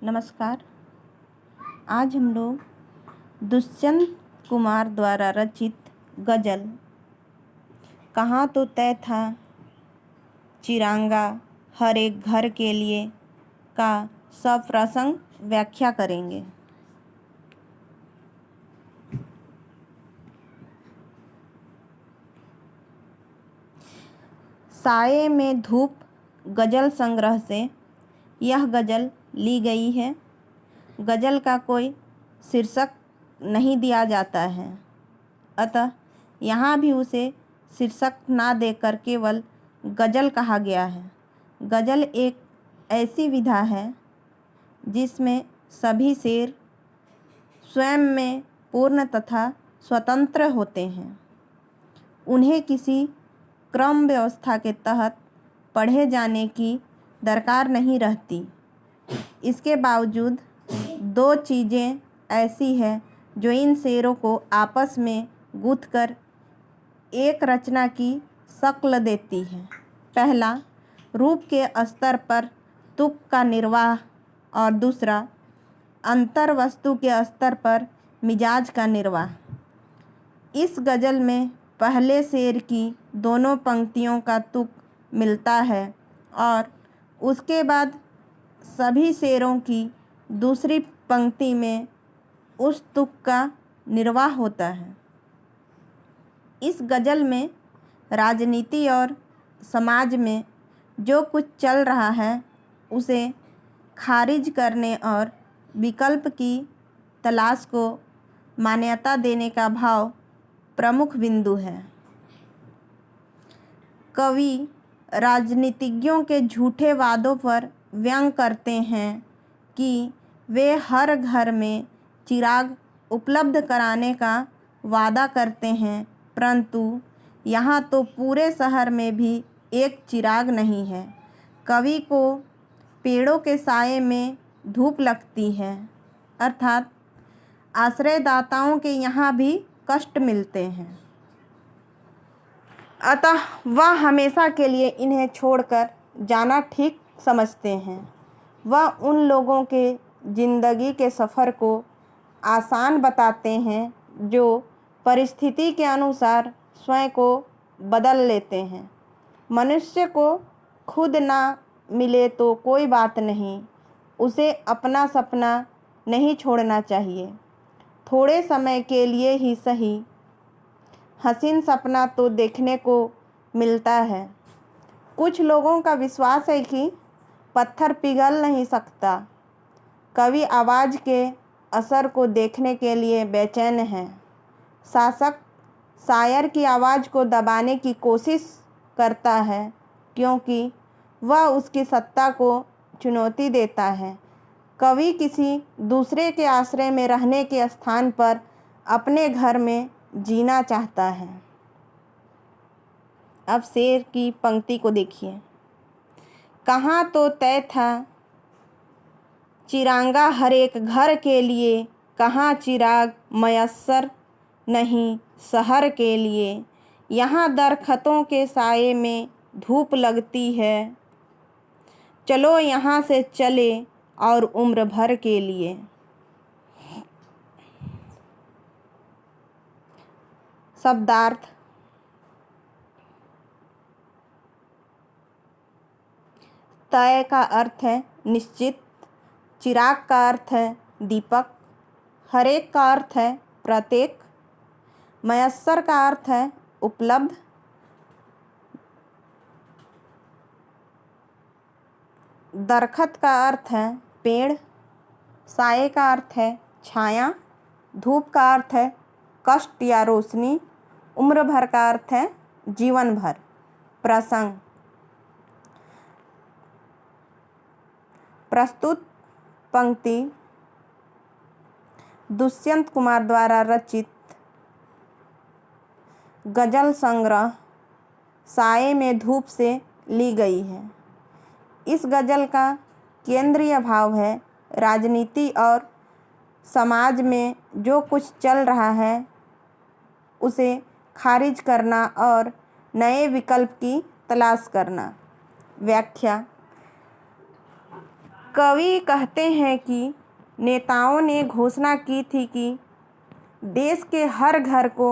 नमस्कार। आज हम लोग दुष्यंत कुमार द्वारा रचित गज़ल कहाँ तो तय था चिरांगा हर एक घर के लिए का सप्रसंग व्याख्या करेंगे। साये में धूप गज़ल संग्रह से यह गज़ल ली गई है। गज़ल का कोई शीर्षक नहीं दिया जाता है, अतः यहाँ भी उसे शीर्षक ना देकर केवल गज़ल कहा गया है। गज़ल एक ऐसी विधा है जिसमें सभी शेर स्वयं में पूर्ण तथा स्वतंत्र होते हैं। उन्हें किसी क्रम व्यवस्था के तहत पढ़े जाने की दरकार नहीं रहती। इसके बावजूद दो चीज़ें ऐसी हैं जो इन शेरों को आपस में गूँथकर एक रचना की शक्ल देती है। पहला, रूप के स्तर पर तुक का निर्वाह और दूसरा, अंतर वस्तु के स्तर पर मिजाज का निर्वाह। इस गज़ल में पहले शेर की दोनों पंक्तियों का तुक मिलता है और उसके बाद सभी शेरों की दूसरी पंक्ति में उस तुक का निर्वाह होता है। इस गज़ल में राजनीति और समाज में जो कुछ चल रहा है उसे खारिज करने और विकल्प की तलाश को मान्यता देने का भाव प्रमुख बिंदु है। कवि राजनीतिज्ञों के झूठे वादों पर व्यंग करते हैं कि वे हर घर में चिराग उपलब्ध कराने का वादा करते हैं, परंतु यहाँ तो पूरे शहर में भी एक चिराग नहीं है। कवि को पेड़ों के साये में धूप लगती है, अर्थात आश्रयदाताओं के यहाँ भी कष्ट मिलते हैं, अतः वह हमेशा के लिए इन्हें छोड़कर जाना ठीक समझते हैं। वह उन लोगों के जिंदगी के सफ़र को आसान बताते हैं जो परिस्थिति के अनुसार स्वयं को बदल लेते हैं। मनुष्य को खुद ना मिले तो कोई बात नहीं, उसे अपना सपना नहीं छोड़ना चाहिए। थोड़े समय के लिए ही सही, हसीन सपना तो देखने को मिलता है। कुछ लोगों का विश्वास है कि पत्थर पिघल नहीं सकता। कवि आवाज़ के असर को देखने के लिए बेचैन है। शासक शायर की आवाज़ को दबाने की कोशिश करता है क्योंकि वह उसकी सत्ता को चुनौती देता है। कवि किसी दूसरे के आश्रय में रहने के स्थान पर अपने घर में जीना चाहता है। अब शेर की पंक्ति को देखिए। कहाँ तो तय था चिरांगा हर एक घर के लिए, कहाँ चिराग मयस्सर नहीं शहर के लिए। यहाँ दरख्तों के साये में धूप लगती है, चलो यहाँ से चले और उम्र भर के लिए। शब्दार्थ। तय का अर्थ है निश्चित, चिराग का अर्थ है दीपक, हरेक का अर्थ है प्रत्येक, मयस्सर का अर्थ है उपलब्ध, दरख्त का अर्थ है पेड़, साये का अर्थ है छाया, धूप का अर्थ है कष्ट या रोशनी, उम्र भर का अर्थ है जीवन भर। प्रसंग। प्रस्तुत पंक्ति दुष्यंत कुमार द्वारा रचित गज़ल संग्रह साये में धूप से ली गई है। इस गज़ल का केंद्रीय भाव है राजनीति और समाज में जो कुछ चल रहा है उसे खारिज करना और नए विकल्प की तलाश करना। व्याख्या। कवि कहते हैं कि नेताओं ने घोषणा की थी कि देश के हर घर को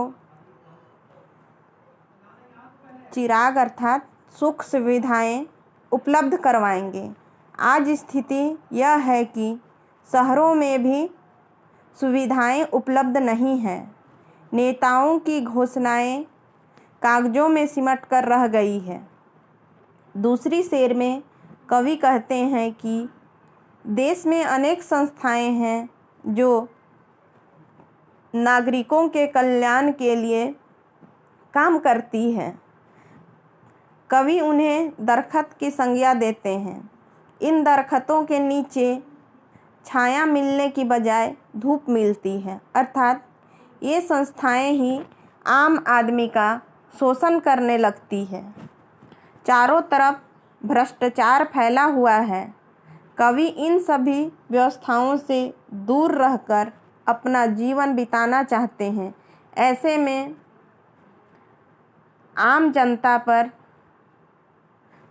चिराग अर्थात सुख सुविधाएं उपलब्ध करवाएंगे। आज स्थिति यह है कि शहरों में भी सुविधाएं उपलब्ध नहीं हैं। नेताओं की घोषणाएं कागजों में सिमट कर रह गई है। दूसरी शेर में कवि कहते हैं कि देश में अनेक संस्थाएं हैं जो नागरिकों के कल्याण के लिए काम करती हैं। कवि उन्हें दरख्त की संज्ञा देते हैं। इन दरख्तों के नीचे छाया मिलने की बजाय धूप मिलती है, अर्थात ये संस्थाएं ही आम आदमी का शोषण करने लगती है। चारों तरफ भ्रष्टाचार फैला हुआ है। कवि इन सभी व्यवस्थाओं से दूर रहकर अपना जीवन बिताना चाहते हैं। ऐसे में आम जनता पर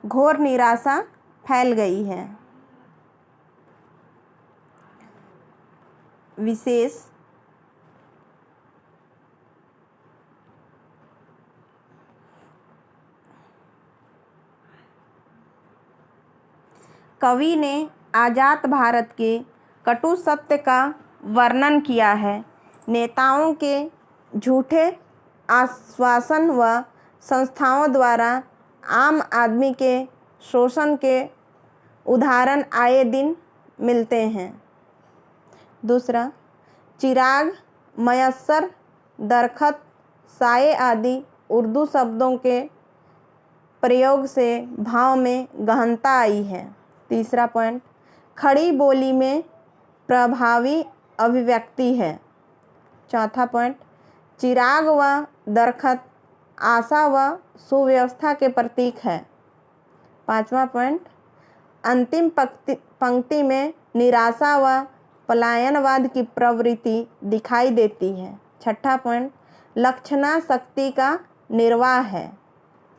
घोर निराशा फैल गई है। विशेष कवि ने आज़ाद भारत के कटु सत्य का वर्णन किया है। नेताओं के झूठे आश्वासन व संस्थाओं द्वारा आम आदमी के शोषण के उदाहरण आए दिन मिलते हैं। दूसरा, चिराग, मयस्सर, दरख्त, साये आदि उर्दू शब्दों के प्रयोग से भाव में गहनता आई है। तीसरा पॉइंट, खड़ी बोली में प्रभावी अभिव्यक्ति है। चौथा पॉइंट, चिराग व दरख्त आशा व सुव्यवस्था के प्रतीक है। पांचवा पॉइंट, अंतिम पंक्ति में निराशा व पलायनवाद की प्रवृत्ति दिखाई देती है। छठा पॉइंट, लक्षणा शक्ति का निर्वाह है।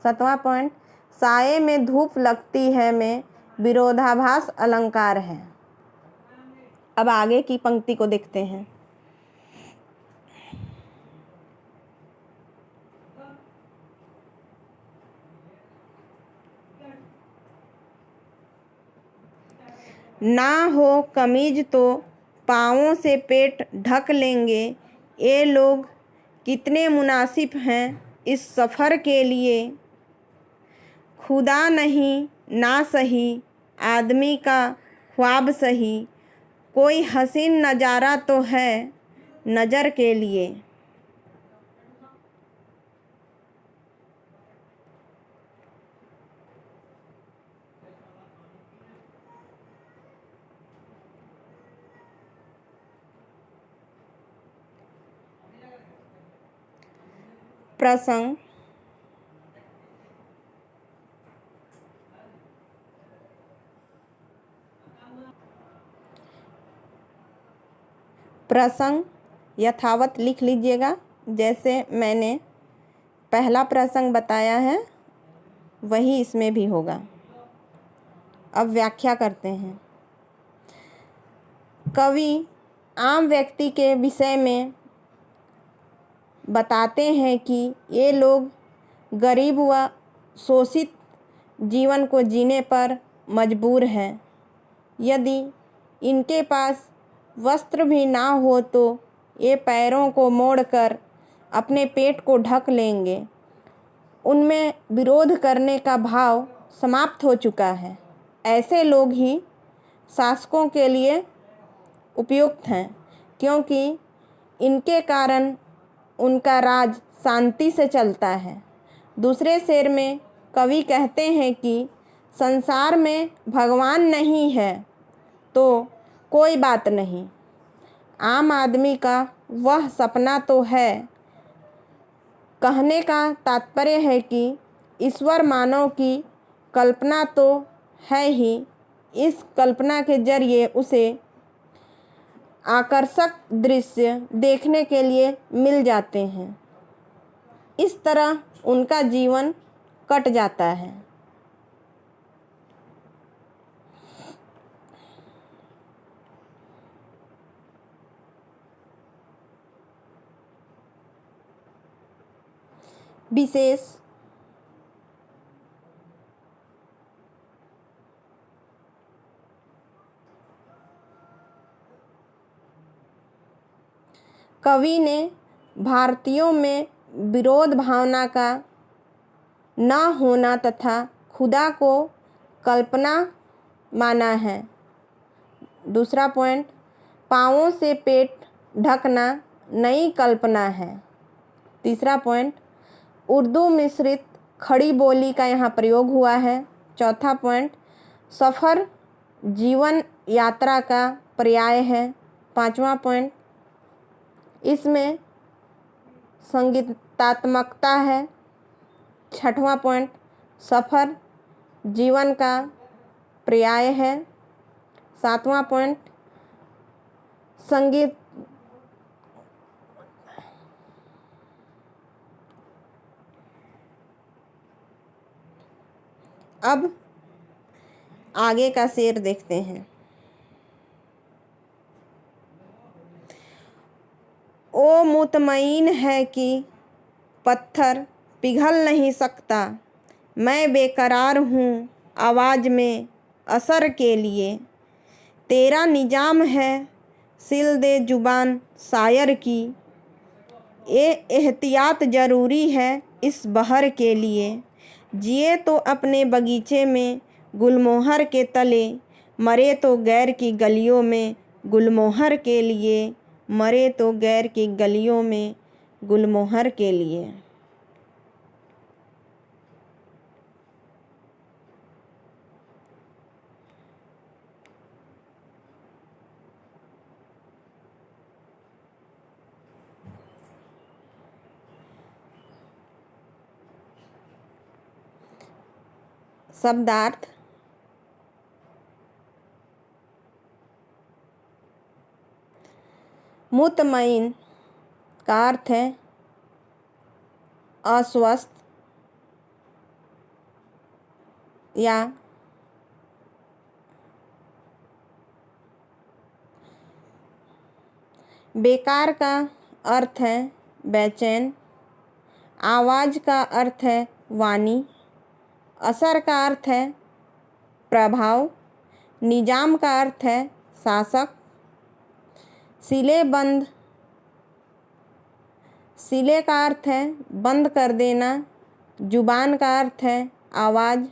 सातवां पॉइंट, साये में धूप लगती है में विरोधाभास अलंकार है। अब आगे की पंक्ति को देखते हैं। ना हो कमीज तो पाँवों से पेट ढक लेंगे। ये लोग कितने मुनासिब हैं इस सफ़र के लिए। खुदा नहीं ना सही आदमी का ख्वाब सही। कोई हसीन नज़ारा तो है नज़र के लिए। प्रसंग, प्रसंग यथावत लिख लीजिएगा। जैसे मैंने पहला प्रसंग बताया है वही इसमें भी होगा। अब व्याख्या करते हैं। कवि आम व्यक्ति के विषय में बताते हैं कि ये लोग गरीब व शोषित जीवन को जीने पर मजबूर हैं। यदि इनके पास वस्त्र भी ना हो तो ये पैरों को मोड़कर अपने पेट को ढक लेंगे। उनमें विरोध करने का भाव समाप्त हो चुका है। ऐसे लोग ही शासकों के लिए उपयुक्त हैं, क्योंकि इनके कारण उनका राज शांति से चलता है। दूसरे शेर में कवि कहते हैं कि संसार में भगवान नहीं है तो कोई बात नहीं। आम आदमी का वह सपना तो है। कहने का तात्पर्य है कि ईश्वर मानव की कल्पना तो है ही। इस कल्पना के जरिए उसे आकर्षक दृश्य देखने के लिए मिल जाते हैं। इस तरह उनका जीवन कट जाता है। विशेष कवि ने भारतीयों में विरोध भावना का न होना तथा खुदा को कल्पना माना है। दूसरा पॉइंट, पाँवों से पेट ढकना नई कल्पना है। तीसरा पॉइंट, उर्दू मिश्रित खड़ी बोली का यहाँ प्रयोग हुआ है। चौथा पॉइंट, सफ़र जीवन यात्रा का पर्याय है। पाँचवा पॉइंट, इसमें संगीतात्मकता है। छठवां पॉइंट, सफ़र जीवन का पर्याय है। सातवां पॉइंट, संगीत अब आगे का शेर देखते हैं। ओ मुतमईन है कि पत्थर पिघल नहीं सकता, मैं बेकरार हूँ आवाज़ में असर के लिए। तेरा निजाम है सिल दे जुबान शायर की, ये एहतियात ज़रूरी है इस बहर के लिए। जिए तो अपने बगीचे में गुलमोहर के तले, मरे तो गैर की गलियों में गुलमोहर के लिए। मरे तो गैर की गलियों में गुलमोहर के लिए। शब्दार्थ, मुतमईन का अर्थ है अस्वस्थ या बेकार का अर्थ है बेचैन। आवाज़ का अर्थ है वाणी। असर का अर्थ है प्रभाव। निजाम का अर्थ है शासक। सिले का अर्थ है बंद कर देना। जुबान का अर्थ है आवाज़।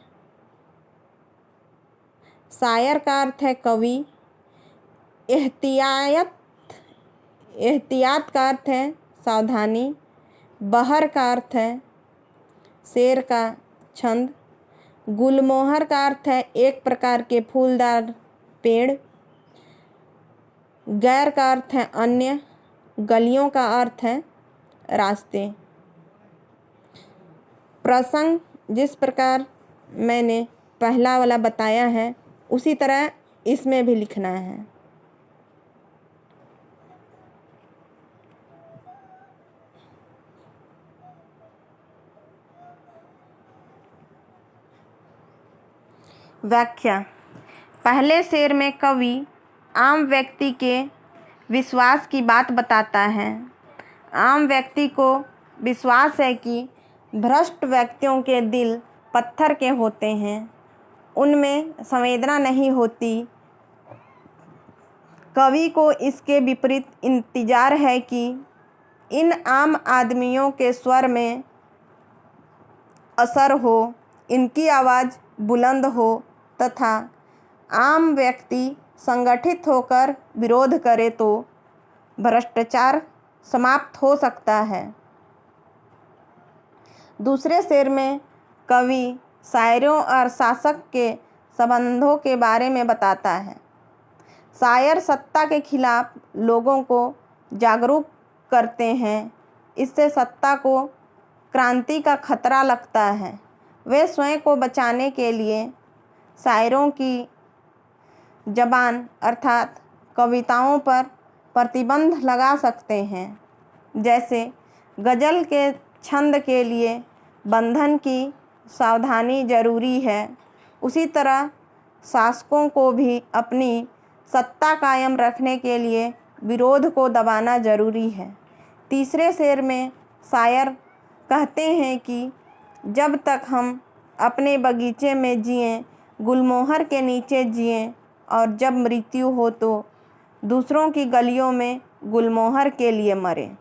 शायर का अर्थ है कवि। एहतियात का अर्थ है सावधानी। बहर का अर्थ है शेर का छंद। गुलमोहर का अर्थ है एक प्रकार के फूलदार पेड़। गैर का अर्थ है अन्य। गलियों का अर्थ है रास्ते। प्रसंग जिस प्रकार मैंने पहला वाला बताया है उसी तरह इसमें भी लिखना है। व्याख्या, पहले शेर में कवि आम व्यक्ति के विश्वास की बात बताता है। आम व्यक्ति को विश्वास है कि भ्रष्ट व्यक्तियों के दिल पत्थर के होते हैं, उनमें संवेदना नहीं होती। कवि को इसके विपरीत इंतजार है कि इन आम आदमियों के स्वर में असर हो, इनकी आवाज़ बुलंद हो तथा आम व्यक्ति संगठित होकर विरोध करे तो भ्रष्टाचार समाप्त हो सकता है। दूसरे शेर में कवि शायरों और शासक के संबंधों के बारे में बताता है। शायर सत्ता के खिलाफ लोगों को जागरूक करते हैं, इससे सत्ता को क्रांति का खतरा लगता है। वे स्वयं को बचाने के लिए शायरों की जबान अर्थात कविताओं पर प्रतिबंध लगा सकते हैं। जैसे गज़ल के छंद के लिए बंधन की सावधानी जरूरी है, उसी तरह शासकों को भी अपनी सत्ता कायम रखने के लिए विरोध को दबाना जरूरी है। तीसरे शेर में शायर कहते हैं कि जब तक हम अपने बगीचे में जिएं, गुलमोहर के नीचे जिएं, और जब मृत्यु हो तो दूसरों की गलियों में गुलमोहर के लिए मरें।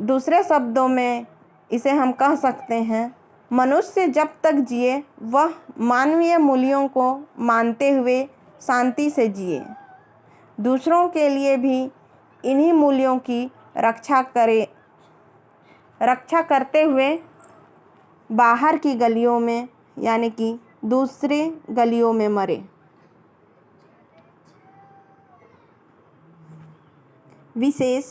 दूसरे शब्दों में इसे हम कह सकते हैं, मनुष्य जब तक जिए वह मानवीय मूल्यों को मानते हुए शांति से जिए, दूसरों के लिए भी इन्हीं मूल्यों की रक्षा करते हुए बाहर की गलियों में यानी कि दूसरे गलियों में मरे। विशेष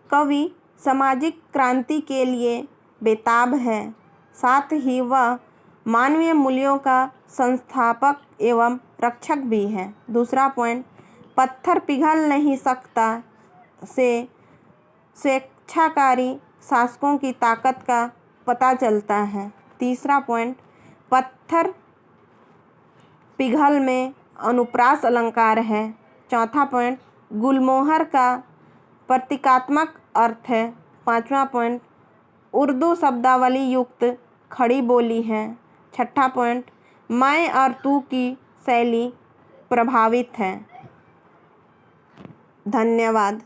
कवि सामाजिक क्रांति के लिए बेताब है, साथ ही वह मानवीय मूल्यों का संस्थापक एवं रक्षक भी है। दूसरा पॉइंट, पत्थर पिघल नहीं सकता से स्वेच्छाकारी शासकों की ताकत का पता चलता है। तीसरा पॉइंट, पत्थर पिघल में अनुप्रास अलंकार है। चौथा पॉइंट, गुलमोहर का प्रतीकात्मक अर्थ है। पांचवा पॉइंट, उर्दू शब्दावली युक्त खड़ी बोली है। छठा पॉइंट, मैं और तू की शैली प्रभावित है। धन्यवाद।